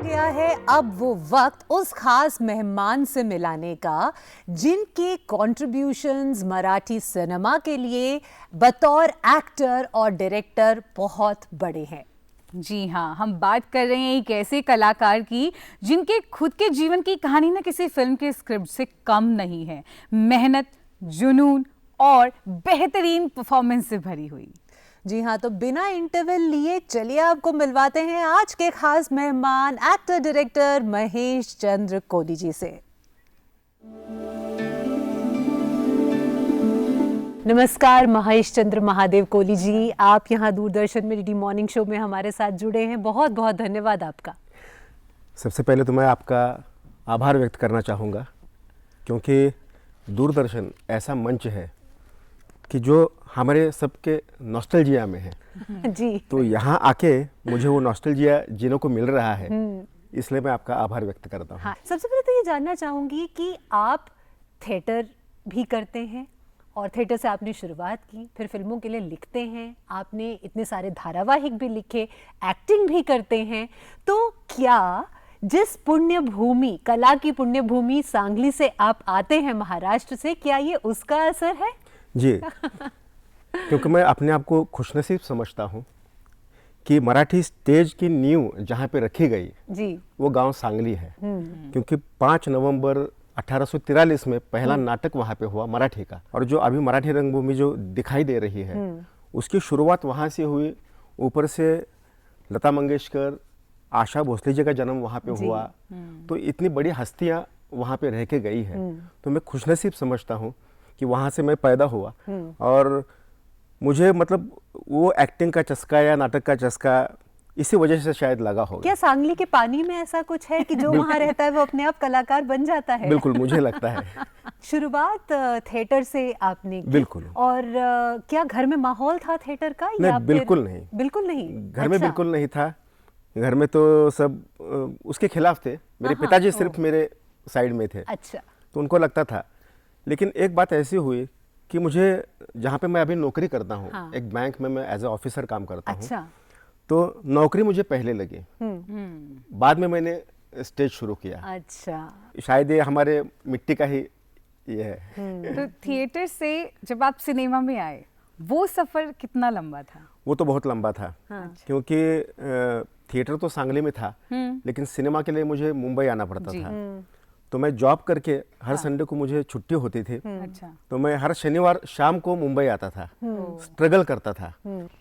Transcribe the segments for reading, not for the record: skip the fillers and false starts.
गया है अब वो वक्त उस खास मेहमान से मिलाने का जिनके कॉन्ट्रिब्यूशंस मराठी सिनेमा के लिए बतौर एक्टर और डायरेक्टर बहुत बड़े हैं। जी हाँ, हम बात कर रहे हैं एक ऐसे कलाकार की जिनके खुद के जीवन की कहानी ना किसी फिल्म के स्क्रिप्ट से कम नहीं है। मेहनत, जुनून और बेहतरीन परफॉर्मेंस से भरी हुई। जी हाँ, तो बिना इंटरवल लिए चलिए आपको मिलवाते हैं आज के खास मेहमान एक्टर डायरेक्टर महेश चंद्र कोली जी से। नमस्कार महेश चंद्र महादेव कोली जी, आप यहाँ दूरदर्शन में डीडी मॉर्निंग शो में हमारे साथ जुड़े हैं, बहुत बहुत धन्यवाद आपका। सबसे पहले तो मैं आपका आभार व्यक्त करना चाहूँगा क्योंकि दूरदर्शन ऐसा मंच है कि जो हमारे सबके नॉस्टैल्जिया में है जी। तो यहाँ आके मुझे वो नॉस्टैल्जिया जीने को मिल रहा है, इसलिए मैं आपका आभार व्यक्त करता हूँ। हाँ, सबसे पहले तो ये जानना चाहूँगी कि आप थिएटर भी करते हैं और थिएटर से आपने शुरुआत की, फिर फिल्मों के लिए लिखते हैं, आपने इतने सारे धारावाहिक भी लिखे, एक्टिंग भी करते हैं, तो क्या जिस पुण्य भूमि, कला की पुण्य भूमि सांगली से आप आते हैं महाराष्ट्र से, क्या ये उसका असर है? जी, क्योंकि मैं अपने आप को खुशनसीब समझता हूँ कि मराठी स्टेज की नींव जहाँ पे रखी गई जी, वो गांव सांगली है। क्योंकि 5 नवंबर 1843 में पहला नाटक वहाँ पे हुआ मराठी का, और जो अभी मराठी रंगभूमि जो दिखाई दे रही है उसकी शुरुआत वहाँ से हुई। ऊपर से लता मंगेशकर, आशा भोसले जी का जन्म वहाँ पे हुआ, तो इतनी बड़ी हस्तियाँ वहाँ पे रह के गई है। तो मैं खुशनसीब समझता हूँ कि वहाँ से मैं पैदा हुआ और मुझे मतलब वो एक्टिंग का चस्का या नाटक का चस्का इसी वजह से शायद लगा होगा। क्या सांगली के पानी में ऐसा कुछ है कि जो वहाँ रहता है वो अपने आप कलाकार बन जाता है? बिल्कुल, मुझे लगता है। शुरुआत थिएटर से आपने की। बिल्कुल। और क्या घर में माहौल था थिएटर का? नहीं, या बिल्कुल नहीं। बिल्कुल नहीं? घर में बिल्कुल नहीं था। घर में तो सब उसके खिलाफ थे। मेरे पिताजी सिर्फ मेरे साइड में थे। अच्छा। तो उनको लगता था। लेकिन एक बात ऐसी हुई कि मुझे जहाँ पे मैं अभी नौकरी करता हूँ, एक बैंक में मैं एज ए ऑफिसर काम करता हूँ। अच्छा। तो नौकरी मुझे पहले लगी, बाद में मैंने स्टेज शुरू किया। अच्छा। शायद ये हमारे मिट्टी का ही ये है। तो थिएटर से जब आप सिनेमा में आए, वो सफर कितना लंबा था? वो तो बहुत लंबा था। क्योंकि थिएटर तो सांगली में था, लेकिन सिनेमा के लिए मुझे मुंबई आना पड़ता था। तो मैं जॉब करके हर संडे को मुझे छुट्टी होती थी। अच्छा। तो मैं हर शनिवार शाम को मुंबई आता था, स्ट्रगल करता था।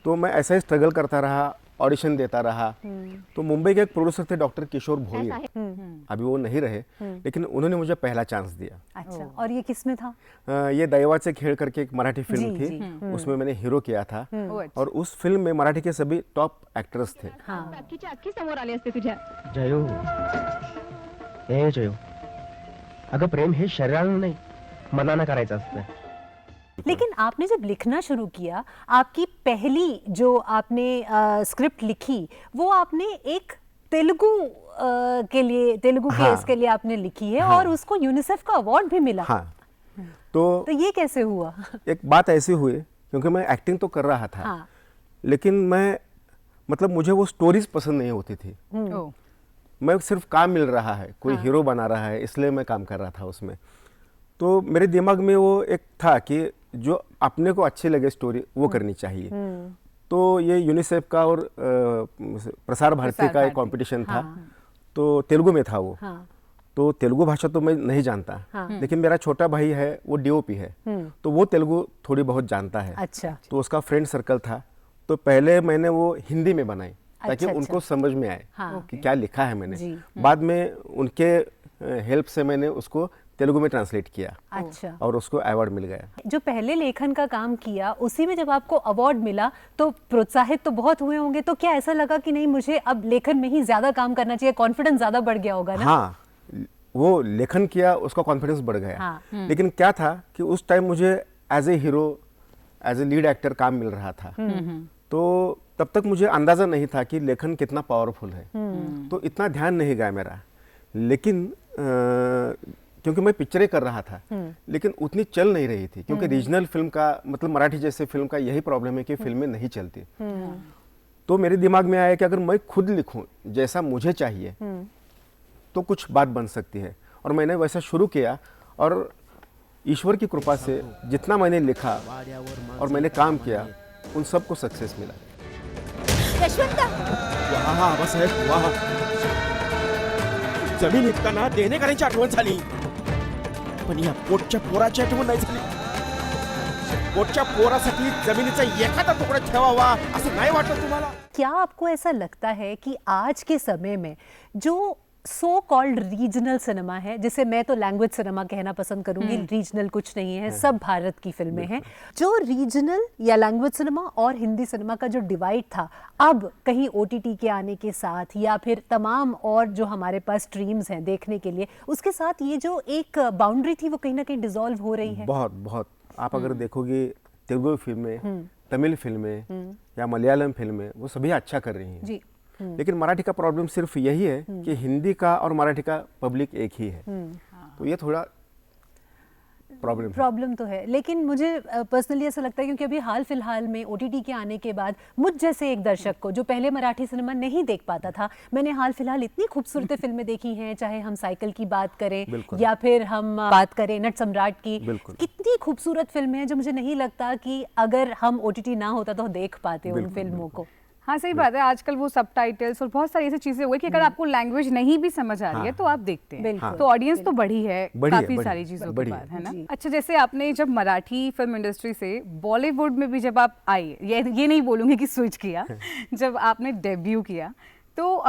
तो मैं ऐसा ही स्ट्रगल करता रहा, ऑडिशन देता रहा। तो मुंबई के एक प्रोड्यूसर थे डॉक्टर किशोर भोई, अभी वो नहीं रहे, लेकिन उन्होंने मुझे पहला चांस दिया। अच्छा। और ये किस में था? ये दैवाचे खेळ करके एक मराठी फिल्म थी, उसमें मैंने हीरो किया था। और उस फिल्म में मराठी के सभी टॉप एक्टर्स थे। अख्खी समोर आले असते तुझ्या. जयो, ए जयो, अगं प्रेम हे शरीरानं नाही मनानं करायचं असतं. लेकिन आपने जब लिखना शुरू किया, आपकी पहली जो आपने स्क्रिप्ट लिखी वो आपने एक तेलुगु के लिए, तेलुगु केस के लिए आपने लिखी है। और उसको यूनिसेफ का अवार्ड भी मिला। हाँ। तो ये कैसे हुआ? एक बात ऐसी हुई, क्योंकि मैं एक्टिंग तो कर रहा था, लेकिन मैं मतलब मुझे वो स्टोरीज पसंद नहीं होती थी। मैं सिर्फ काम मिल रहा है, कोई हीरो बना रहा है, इसलिए मैं काम कर रहा था उसमें। तो मेरे दिमाग में वो एक था कि जो अपने को अच्छी लगे स्टोरी वो करनी चाहिए। तो ये यूनिसेफ का और प्रसार भारती का एक कंपटीशन था। तो तेलुगु में था वो। तो तेलुगु भाषा तो मैं नहीं जानता, लेकिन मेरा छोटा भाई है, वो डीओपी है, तो वो तेलुगु थोड़ी बहुत जानता है। अच्छा। तो उसका फ्रेंड सर्कल था। तो पहले मैंने वो हिंदी में बनाई ताकि उनको समझ में आए कि क्या लिखा है मैंने। बाद में उनके हेल्प से मैंने उसको तेलुगु में ट्रांसलेट किया। अच्छा। और उसको अवार्ड मिल गया। जो पहले लेखन का काम किया, उसी में जब आपको अवार्ड मिला तो प्रोत्साहित तो बहुत हुए होंगे, तो क्या ऐसा लगा कि नहीं मुझे अब लेखन में ही ज्यादा काम करना चाहिए, कॉन्फिडेंस ज्यादा बढ़ गया होगा ना? हाँ, वो लेखन किया, उसका कॉन्फिडेंस बढ़ गया। लेकिन क्या था कि उस टाइम मुझे as a hero, as a lead actor काम मिल रहा था। तो तब तक मुझे अंदाजा नहीं था कि लेखन कितना पावरफुल है। तो इतना ध्यान नहीं गया मेरा। लेकिन क्योंकि मैं पिक्चरें कर रहा था, लेकिन उतनी चल नहीं रही थी, क्योंकि रीजनल फिल्म का मतलब मराठी जैसे फिल्म का यही प्रॉब्लम है कि फिल्में नहीं चलती। तो मेरे दिमाग में आया कि अगर मैं खुद लिखूं जैसा मुझे चाहिए तो कुछ बात बन सकती है, और मैंने वैसा शुरू किया। और ईश्वर की कृपा से जितना मैंने लिखा और मैंने काम किया उन सबको सक्सेस मिला। यशवंत, वाह आबासाहेब वाह, जमीन विकताना देणेकरांची आठवण झाली, पण या पोटच्या पोराची आठवण नाही झाली. पोटच्या पोरासाठी जमिनीचा एखादा तुकडा ठेवावा असं नाही वाटत तुम्हाला? क्या आपको ऐसा लगता है कि आज के समय में जो सो कॉल्ड रीजनल सिनेमा है, जिसे मैं तो लैंग्वेज सिनेमा कहना पसंद करूंगी, रीजनल कुछ नहीं है, सब भारत की फिल्में हैं, जो रीजनल या लैंग्वेज सिनेमा और हिंदी सिनेमा का जो डिवाइड था, अब कहीं OTT के आने के साथ या फिर तमाम और जो हमारे पास स्ट्रीम्स हैं देखने के लिए, उसके साथ ये जो एक बाउंड्री थी वो कहीं ना कहीं डिसॉल्व हो रही है? बहुत बहुत। आप अगर देखोगे तेलुगु फिल्में, तमिल फिल्में या मलयालम फिल्में, वो सभी अच्छा कर रही हैं जी। लेकिन मराठी का प्रॉब्लम सिर्फ यही है कि हिंदी का और मराठी का पब्लिक एक ही है, तो ये थोड़ा प्रॉब्लम तो है। लेकिन मुझे पर्सनली ऐसा लगता है क्योंकि अभी हाल फिलहाल में OTT के आने के बाद मुझ जैसे एक दर्शक को जो पहले मराठी सिनेमा नहीं देख पाता था, मैंने हाल फिलहाल इतनी खूबसूरत फिल्में देखी हैं, चाहे हम साइकिल की बात करें या फिर हम बात करें नट सम्राट की, कितनी खूबसूरत फिल्में हैं जो मुझे नहीं लगता कि अगर हम OTT ना होता तो देख पाते उन फिल्मों को। हाँ सही बात है, आजकल वो सबटाइटल्स और बहुत सारी ऐसी चीजें हो गई कि अगर आपको लैंग्वेज नहीं भी समझ आ रही है तो आप देखते हैं, तो ऑडियंस तो बढ़ी है काफी सारी चीजों के बाद, है ना? अच्छा, जैसे आपने जब मराठी फिल्म इंडस्ट्री से बॉलीवुड में भी जब आप आए, ये नहीं बोलूंगी कि स्विच किया, जब आपने डेब्यू किया, तो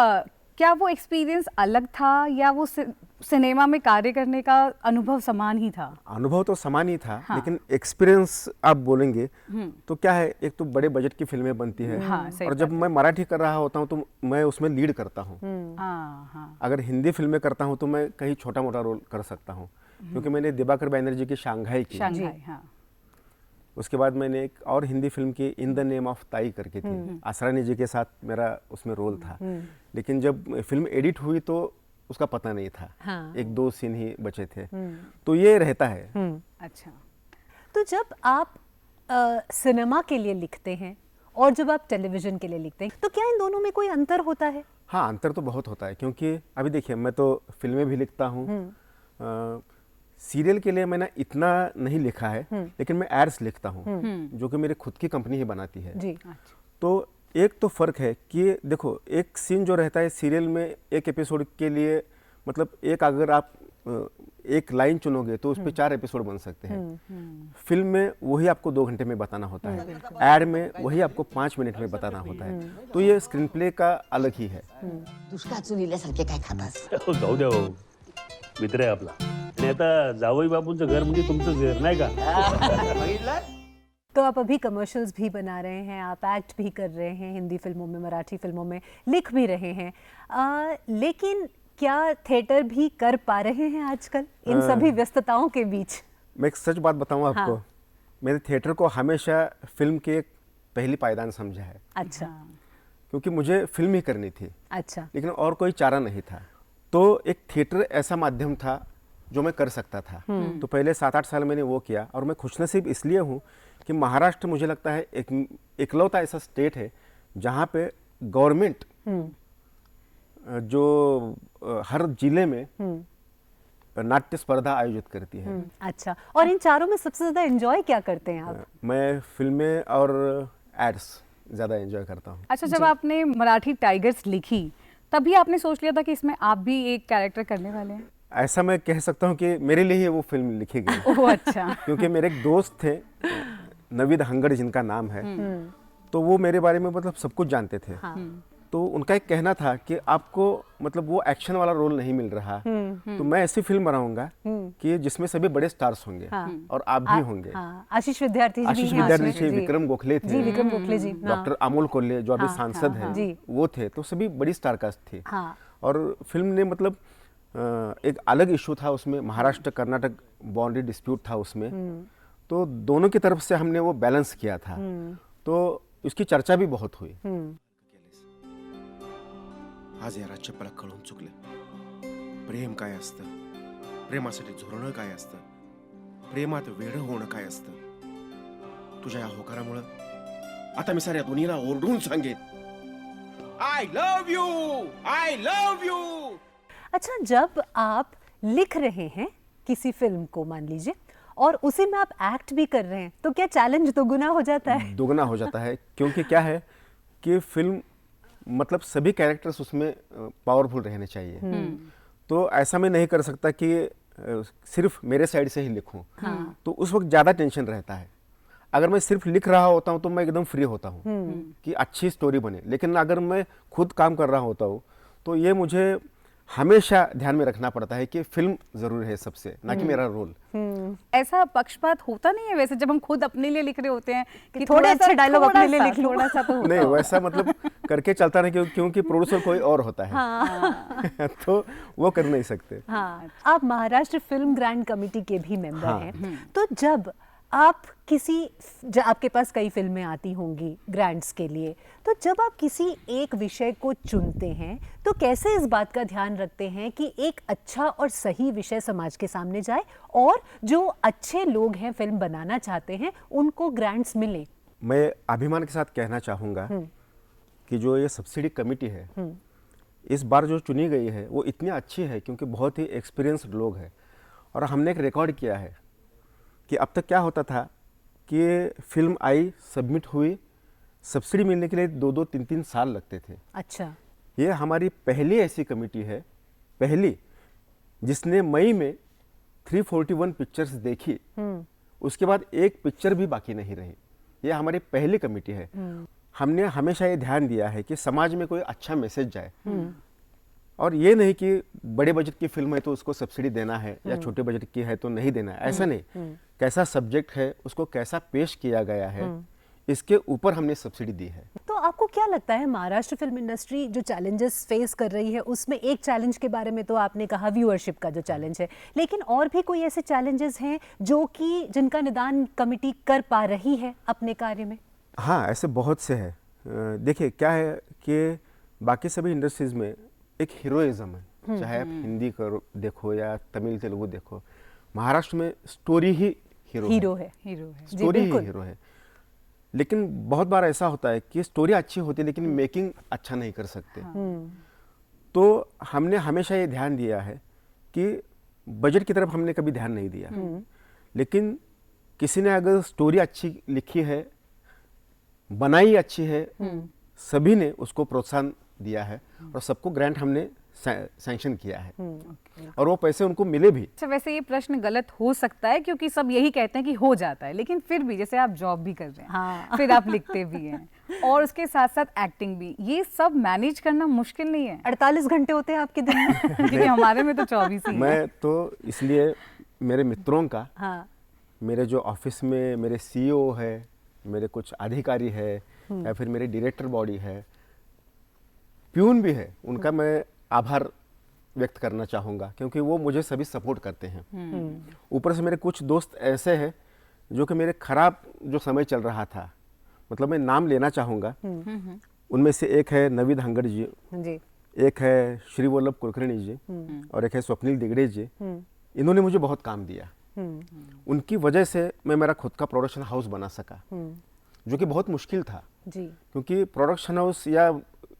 क्या वो एक्सपीरियंस अलग था या वो सिनेमा में कार्य करने का अनुभव समान ही था? अनुभव तो समान ही था, लेकिन एक्सपीरियंस आप बोलेंगे तो क्या है, एक तो बड़े बजट की फिल्में बनती है, और जब मैं मराठी कर रहा होता हूँ तो मैं उसमें लीड करता हूँ। अगर हिंदी फिल्में करता हूँ तो मैं कहीं छोटा मोटा रोल कर सकता हूँ, क्योंकि मैंने दिवाकर बैनर्जी की शांघाई की, उसके बाद मैंने एक और हिंदी फिल्म की इन द नेम ऑफ ताई करके थी, आसरानी जी के साथ मेरा उसमें रोल था। लेकिन जब फिल्म एडिट हुई तो उसका पता नहीं था, एक दो सीन ही बचे थे, तो ये रहता है। अच्छा, तो जब आप सिनेमा के लिए लिखते हैं और जब आप टेलीविजन के लिए लिखते हैं, तो क्या इन दोनों में कोई अंतर होता है? हाँ, अंतर तो बहुत होता है, क्योंकि अभी देखिए मैं तो फिल्में भी लिखता हूँ, सीरियल के लिए मैंने इतना नहीं लिखा है, लेकिन मैं एड्स लिखता हूँ जो कि मेरी खुद की कंपनी ही बनाती है जी। तो एक तो फर्क है कि देखो, एक सीन जो रहता है सीरियल में एक एपिसोड के लिए, मतलब एक अगर आप एक लाइन चुनोगे तो उस पर 4 एपिसोड बन सकते हैं। फिल्म में वही आपको 2 घंटे में बताना होता है, एड में वही आपको 5 मिनट में बताना होता है, तो ये स्क्रीन प्ले का अलग ही है। दुष्काळ चुलील्यासारखे काय खातास? जाऊ द्या हो, मित्र आहे आपला, आणि आता जावई बापूंचं घर म्हणजे तुमचं घर नाही का? तो आप अभी कमर्शियल्स भी बना रहे हैं, आप एक्ट भी कर रहे हैं हिंदी फिल्मों में, मराठी फिल्मों में लिख भी रहे हैं, लेकिन क्या थिएटर भी कर पा रहे हैं आजकल इन सभी व्यस्तताओं के बीच? मैं एक सच बात बताऊं आपको, मैंने थिएटर को हमेशा फिल्म के एक पहली पायदान समझा है। अच्छा। क्योंकि मुझे फिल्म ही करनी थी। अच्छा। लेकिन और कोई चारा नहीं था, तो एक थिएटर ऐसा माध्यम था जो मैं कर सकता था। तो पहले 7-8 साल मैंने वो किया, और मैं खुशनसीब इसलिए हूँ कि महाराष्ट्र मुझे लगता है एक इकलौता ऐसा स्टेट है जहाँ पे गवर्नमेंट जो हर जिले में नाट्य स्पर्धा आयोजित करती है। अच्छा, और इन चारों में सबसे ज्यादा एंजॉय क्या करते हैं आप? मैं फिल्में और एड्स ज़्यादा एंजॉय करता हूँ। अच्छा, जब आपने मराठी टाइगर्स लिखी तभी आपने सोच लिया था कि इसमें आप भी एक कैरेक्टर करने वाले हैं? ऐसा मैं कह सकता हूँ कि मेरे लिए ही वो फिल्म लिखी गई। ओह अच्छा। क्योंकि मेरे एक दोस्त थे नवीद हंगड़ जिनका नाम है, तो वो मेरे बारे में मतलब सब कुछ जानते थे। तो उनका एक कहना था कि आपको मतलब वो एक्शन वाला रोल नहीं मिल रहा, तो मैं ऐसी फिल्म बनाऊंगा कि जिसमें सभी बड़े स्टार्स होंगे और आप भी होंगे। आशीष विद्यार्थी जी, विक्रम गोखले थे, जी विक्रम गोखले जी, डॉक्टर अमोल कोल्हे जो अभी सांसद हैं वो थे, तो सभी बड़ी स्टार कास्ट थी। और फिल्म ने मतलब एक अलग इशू था उसमें, महाराष्ट्र कर्नाटक बाउंड्री डिस्प्यूट था उसमें, तो दोनों की तरफ से हमने वो बैलेंस किया था, तो उसकी चर्चा भी बहुत हुई। आज या राज्यपाला कळून चुकले, प्रेम काय असतं, प्रेमासाठी झोरणं काय असतं, प्रेमात वेडं होणं काय असतं। तुझ्या या होकारामुळे आता मी साऱ्या दुनियेला ओरडून सांगेन, I love you, I love you. अच्छा, जब आप लिख रहे हैं किसी फिल्म को मान लीजिए और उसी में आप एक्ट भी कर रहे हैं तो क्या चैलेंज दोगुना हो जाता है? दुगना हो जाता है, क्योंकि क्या है कि फिल्म मतलब सभी कैरेक्टर्स उसमें पावरफुल रहने चाहिए। तो ऐसा मैं नहीं कर सकता कि सिर्फ मेरे साइड से ही लिखूं। तो उस वक्त ज़्यादा टेंशन रहता है। अगर मैं सिर्फ लिख रहा होता हूं तो मैं एकदम फ्री होता हूं कि अच्छी स्टोरी बने, लेकिन अगर मैं खुद काम कर रहा होता हूं तो ये मुझे हमेशा ध्यान में रखना पड़ता है कि फिल्म जरूर है सबसे, ना कि मेरा रोल। ऐसा पक्षपात होता नहीं है वैसे जब हम खुद अपने लिए लिख रहे होते हैं कि थोड़े अच्छे डायलॉग अपने लिए लिख लूं। थोड़ा सा तो नहीं, वैसा मतलब करके चलता नहीं, क्योंकि प्रोड्यूसर कोई और होता है। तो वो कर नहीं सकते। हाँ, आप महाराष्ट्र फिल्म ग्रांड कमेटी के भी मेंबर हाँ। हैं। तो जब आप आपके पास कई फिल्में आती होंगी ग्रांट्स के लिए, तो जब आप किसी एक विषय को चुनते हैं तो कैसे इस बात का ध्यान रखते हैं कि एक अच्छा और सही विषय समाज के सामने जाए और जो अच्छे लोग हैं फिल्म बनाना चाहते हैं उनको ग्रांट्स मिले? मैं अभिमान के साथ कहना चाहूँगा कि जो ये सब्सिडी कमेटी है इस बार जो चुनी गई है वो इतनी अच्छी है क्योंकि बहुत ही एक्सपीरियंस्ड लोग हैं। और हमने एक रिकॉर्ड किया है कि अब तक क्या होता था कि फिल्म आई, सबमिट हुई, सब्सिडी मिलने के लिए 2-2, 3-3 साल लगते थे। अच्छा, ये हमारी पहली ऐसी कमेटी है, पहली, जिसने मई में 341 पिक्चर्स देखी, उसके बाद एक पिक्चर भी बाकी नहीं रही। ये हमारी पहली कमेटी है। हमने हमेशा ये ध्यान दिया है कि समाज में कोई अच्छा मैसेज जाए, और ये नहीं कि बड़े बजट की फिल्म है तो उसको सब्सिडी देना है या छोटे बजट की है तो नहीं देना है, ऐसा नहीं। कैसा सब्जेक्ट है, उसको कैसा पेश किया गया है, इसके ऊपर हमने सब्सिडी दी है। तो आपको क्या लगता है महाराष्ट्र फिल्म इंडस्ट्री जो चैलेंजेस फेस कर रही है उसमें एक चैलेंज के बारे में तो आपने कहा व्यूअरशिप का जो चैलेंज है, लेकिन और भी कोई ऐसे चैलेंजेस हैं जो कि जिनका निदान कमेटी कर पा रही है अपने कार्य में? हाँ, ऐसे बहुत से हैं। देखिए क्या है कि बाकी सभी इंडस्ट्रीज में एक हीरोइज्म है, चाहे आप हिंदी करो देखो या तमिल तेलुगु देखो, महाराष्ट्र में स्टोरी ही हीरो है। स्टोरी ही हीरो है। लेकिन बहुत बार ऐसा होता है कि स्टोरी अच्छी होती है लेकिन मेकिंग अच्छा नहीं कर सकते। तो हमने हमेशा ये ध्यान दिया है कि बजट की तरफ हमने कभी ध्यान नहीं दिया, लेकिन किसी ने अगर स्टोरी अच्छी लिखी है, बनाई अच्छी है, सभी ने उसको प्रोत्साहन दिया है और सबको ग्रांट हमने सैंक्शन किया है और वो पैसे उनको मिले भी। अच्छा, वैसे ये प्रश्न गलत हो सकता है क्योंकि सब यही कहते हैं कि हो जाता है, लेकिन फिर भी जैसे आप जॉब भी कर रहे हैं, फिर आप लिखते भी हैं और उसके साथ साथ एक्टिंग भी, ये सब मैनेज करना मुश्किल नहीं है? 48 घंटे होते हैं आपके दिन में? क्योंकि हमारे में तो 24 ही है। मैं तो इसलिए मेरे मित्रों का, मेरे जो ऑफिस में मेरे CEO है, मेरे कुछ अधिकारी है या फिर मेरे डायरेक्टर बॉडी है, प्यून भी है, उनका मैं आभार व्यक्त करना चाहूँगा क्योंकि वो मुझे सभी सपोर्ट करते हैं। ऊपर से मेरे कुछ दोस्त ऐसे हैं जो कि मेरे खराब जो समय चल रहा था, मतलब मैं नाम लेना चाहूँगा, उनमें से एक है नवीद हंगड़ जी, एक है श्री वल्लभ कुलकर्णी जी और एक है स्वप्निल दिगड़े जी। इन्होंने मुझे बहुत काम दिया। उनकी वजह से मैं मेरा खुद का प्रोडक्शन हाउस बना सका, जो कि बहुत मुश्किल था क्योंकि प्रोडक्शन हाउस या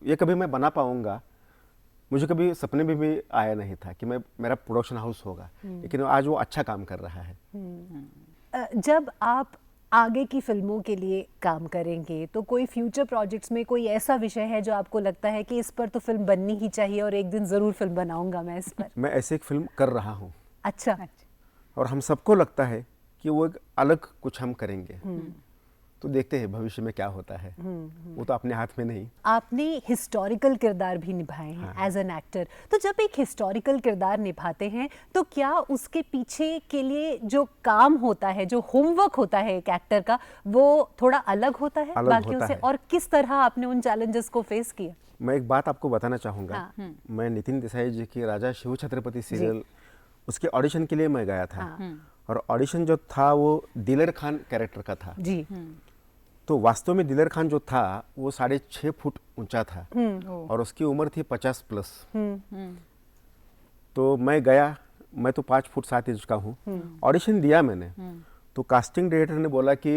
ये कभी मैं बना पाऊंगा, मुझे कभी सपने में भी आया नहीं था कि मेरा प्रोडक्शन हाउस होगा, लेकिन आज वो अच्छा काम कर रहा है। जब आप आगे की फिल्मों के लिए काम करेंगे तो कोई फ्यूचर प्रोजेक्ट्स में कोई ऐसा विषय है जो आपको लगता है कि इस पर तो फिल्म बननी ही चाहिए और एक दिन जरूर फिल्म बनाऊंगा मैं इस पर? मैं ऐसे एक फिल्म कर रहा हूँ। अच्छा। और हम सबको लगता है कि वो एक अलग कुछ हम करेंगे, तो देखते हैं भविष्य में क्या होता है, वो तो अपने हाथ में नहीं। आपने हिस्टोरिकल किरदार भी निभाए हैं एज एन एक्टर, तो जब एक हिस्टोरिकल किरदार निभाते हैं तो क्या उसके पीछे के लिए जो काम होता है, जो होमवर्क होता है एक एक्टर का, वो थोड़ा अलग होता है बाकियों से? और किस तरह आपने उन चैलेंजेस को फेस किया? मैं एक बात आपको बताना चाहूँगा। मैं नितिन देसाई जी की राजा शिव छत्रपति सीरियल, उसके ऑडिशन के लिए मैं गया था और ऑडिशन जो था वो दिलेर खान कैरेक्टर का था जी। तो वास्तव में दिलेर खान जो था वो 6.5 फुट ऊंचा था और उसकी उम्र थी 50+। तो मैं गया, मैं तो 5 फुट 7 इंच का हूँ। ऑडिशन दिया मैंने, तो कास्टिंग डायरेक्टर ने बोला कि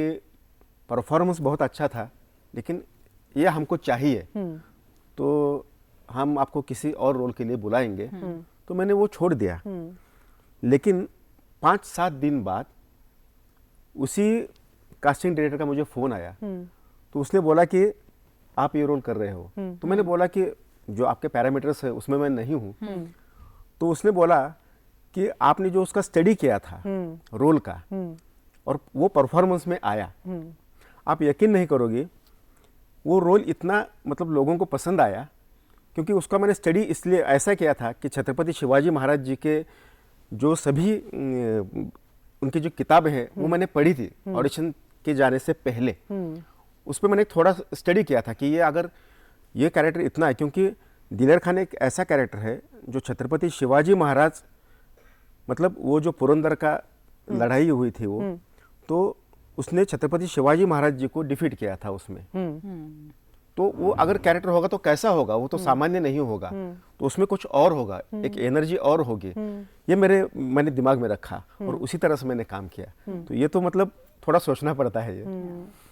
परफॉर्मेंस बहुत अच्छा था लेकिन ये हमको चाहिए। तो हम आपको किसी और रोल के लिए बुलाएंगे, तो मैंने वो छोड़ दिया। लेकिन 5-7 दिन बाद उसी कास्टिंग डायरेक्टर का मुझे फ़ोन आया, तो उसने बोला कि आप ये रोल कर रहे हो। तो मैंने बोला कि जो आपके पैरामीटर्स है उसमें मैं नहीं हूँ। तो उसने बोला कि आपने जो उसका स्टडी किया था रोल का और वो परफॉर्मेंस में आया, आप यकीन नहीं करोगे वो रोल इतना मतलब लोगों को पसंद आया, क्योंकि उसका मैंने स्टडी इसलिए ऐसा किया था कि छत्रपति शिवाजी महाराज जी के जो सभी उनकी जो किताबें हैं वो मैंने पढ़ी थी ऑडिशन के जाने से पहले। उस पर मैंने थोड़ा स्टडी किया था कि ये अगर ये कैरेक्टर इतना है, क्योंकि दिलेर खान एक ऐसा कैरेक्टर है जो छत्रपति शिवाजी महाराज, मतलब वो जो पुरंदर का लड़ाई हुई थी वो, तो उसने छत्रपति शिवाजी महाराज जी को डिफीट किया था उसमें। तो वो अगर कैरेक्टर होगा तो कैसा होगा, वो तो सामान्य नहीं होगा, तो उसमें कुछ और होगा, एक एनर्जी और होगी। ये मैंने दिमाग में रखा और उसी तरह से मैंने काम किया। तो ये तो मतलब थोड़ा सोचना पड़ता है ये।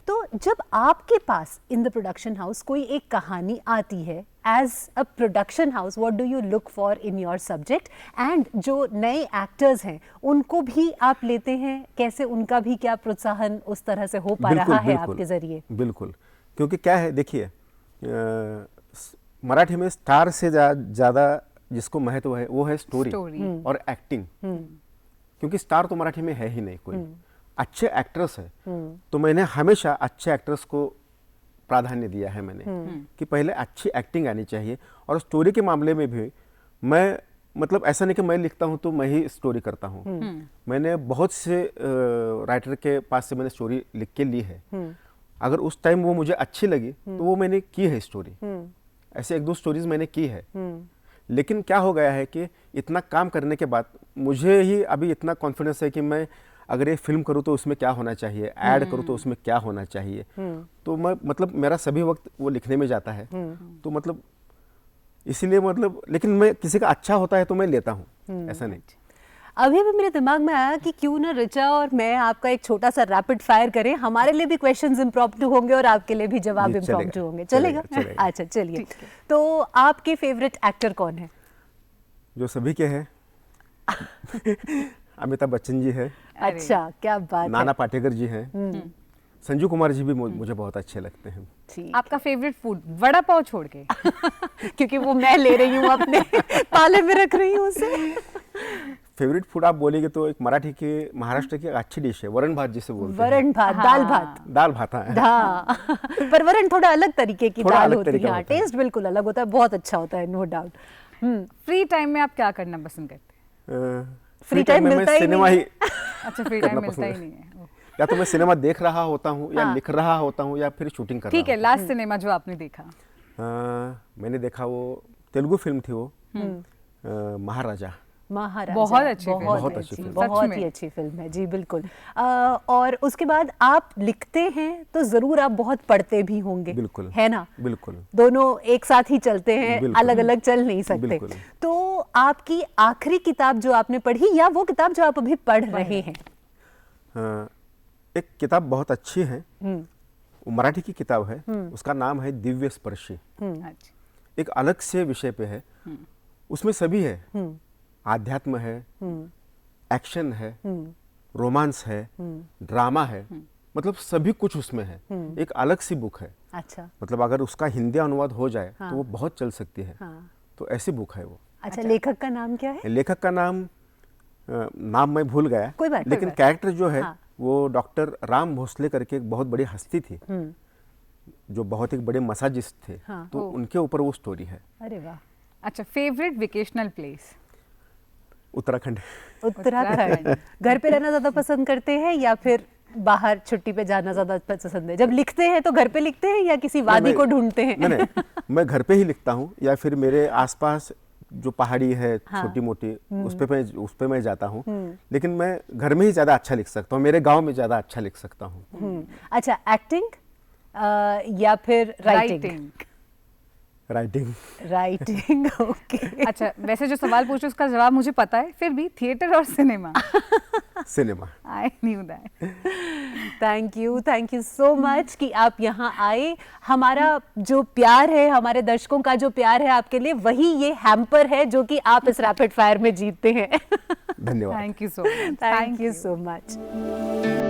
तो जब आपके पास इन द प्रोडक्शन हाउस कोई एक कहानी आती है, as a production house what do you look for in your subject, and जो नए एक्टर्स हैं उनको भी आप लेते हैं, कैसे उनका भी क्या प्रोत्साहन उस तरह से हो पा रहा है आपके जरिए? बिल्कुल, क्योंकि क्या है देखिए, मराठी में स्टार से ज़्यादा जिसको महत्व है वो है स्टोरी और एक्टिंग। क्योंकि स्टार तो मराठी में है ही नहीं कोई, अच्छे एक्टर्स है। तो मैंने हमेशा अच्छे एक्टर्स को प्राधान्य दिया है मैंने, कि पहले अच्छी एक्टिंग आनी चाहिए। और स्टोरी के मामले में भी मैं मतलब ऐसा नहीं कि मैं लिखता हूँ तो मैं ही स्टोरी करता हूँ। मैंने बहुत से राइटर के पास से मैंने स्टोरी लिख के ली है। अगर उस टाइम वो मुझे अच्छी लगी तो वो मैंने की है स्टोरी। ऐसे 1-2 स्टोरीज मैंने की है। लेकिन क्या हो गया है कि इतना काम करने के बाद मुझे ही अभी इतना कॉन्फिडेंस है कि मैं अगर ये फिल्म करूँ तो उसमें क्या होना चाहिए, ऐड करूँ तो उसमें क्या होना चाहिए। तो मैं मतलब मेरा सभी वक्त वो लिखने में जाता है। तो मतलब इसीलिए मतलब, लेकिन मैं किसी का अच्छा होता है तो मैं लेता हूँ, ऐसा नहीं। अभी भी मेरे दिमाग में आया कि क्यों ना रिचा और मैं आपका एक छोटा सा रैपिड फायर करें, हमारे लिए भी क्वेश्चंस इम्प्रॉम्प्टू होंगे और आपके लिए भी जवाब इम्प्रॉम्प्टू होंगे। चलेगा? अच्छा चलिए। तो आपके फेवरेट एक्टर कौन है? जो सभी के हैं अमिताभ बच्चन जी है। अच्छा, क्या बात है। नाना पाटेकर जी हैं। संजू कुमार जी भी मुझे बहुत अच्छे लगते हैं। आपका फेवरेट फूड वड़ा पाव छोड़ के? क्योंकि वो मैं ले रही हूँ अपने पाले में रख रही हूँ उसे। फेवरेट फूड आप बोलेंगे तो एक मराठी की, महाराष्ट्र की अच्छी डिश है वरण भात जिसे बोलते हैं। वरण भात, दाल भात। दाल भात है। हाँ, पर वरण थोड़ा अलग तरीके की दाल होती है। हाँ, टेस्ट बिल्कुल अलग होता है, बहुत अच्छा होता है, नो डाउट। फ्री टाइम में आप क्या करना पसंद करते हैं? फ्री टाइम मिलता ही नहीं है। अच्छा, फ्री टाइम मिलता ही नहीं है। या तो मैं सिनेमा देख रहा होता हूँ या लिख रहा होता हूँ या फिर शूटिंग कर रहा हूँ। ठीक है, लास्ट सिनेमा जो आपने देखा? मैंने देखा वो तेलुगु फिल्म थी वो महाराजा। बहुत अच्छी फिल्म, बहुत ही अच्छी फिल्म है जी, बिल्कुल। और उसके बाद आप लिखते हैं तो जरूर आप बहुत पढ़ते भी होंगे, बिल्कुल, है ना? बिल्कुल, दोनों एक साथ ही चलते हैं, अलग अलग चल नहीं सकते। तो आपकी आखिरी किताब जो आपने पढ़ी या वो किताब जो आप अभी पढ़ रहे हैं? एक किताब बहुत अच्छी है, वो मराठी की किताब है, उसका नाम है दिव्य स्पर्शी। एक अलग से विषय पे है, उसमें सभी है, आध्यात्म है, एक्शन है, रोमांस है, ड्रामा है, मतलब सभी कुछ उसमें है। एक अलग सी बुक है। अच्छा, मतलब अगर उसका हिंदी अनुवाद हो जाए तो वो बहुत चल सकती है। तो ऐसी बुक है वो। अच्छा, लेखक का नाम क्या है? लेखक का नाम मैं भूल गया, कोई बात, लेकिन कैरेक्टर जो है वो डॉक्टर राम भोसले करके एक बहुत बड़ी हस्ती थी, जो बहुत एक बड़े मसाजिस्ट थे। तो उनके ऊपर वो स्टोरी है। अरे वाह। अच्छा, फेवरेट वेकेशनल प्लेस? उत्तराखंड। घर पे रहना ज्यादा पसंद करते हैं या फिर बाहर छुट्टी पे जाना ज्यादा पसंद है? जब लिखते हैं तो घर पे लिखते हैं या किसी वादी को ढूंढते हैं? नहीं, मैं घर पे ही लिखता हूँ या फिर मेरे आसपास जो पहाड़ी है छोटी मोटी उस पे मैं जाता हूँ। लेकिन मैं घर में ही ज्यादा अच्छा लिख सकता हूँ, मेरे गांव में ज्यादा अच्छा लिख सकता हूँ। अच्छा, एक्टिंग या फिर राइटिंग? राइटिंग ओके अच्छा, वैसे जो सवाल पूछे उसका जवाब मुझे पता है, फिर भी थिएटर और cinema. Cinema. I knew that. Thank you so much कि आप यहाँ आए। हमारा जो प्यार है, हमारे दर्शकों का जो प्यार है आपके लिए, वही ये हैम्पर है जो कि आप इस रैपिड फायर में जीतते हैं। धन्यवाद। Thank you so much. Thank you so much.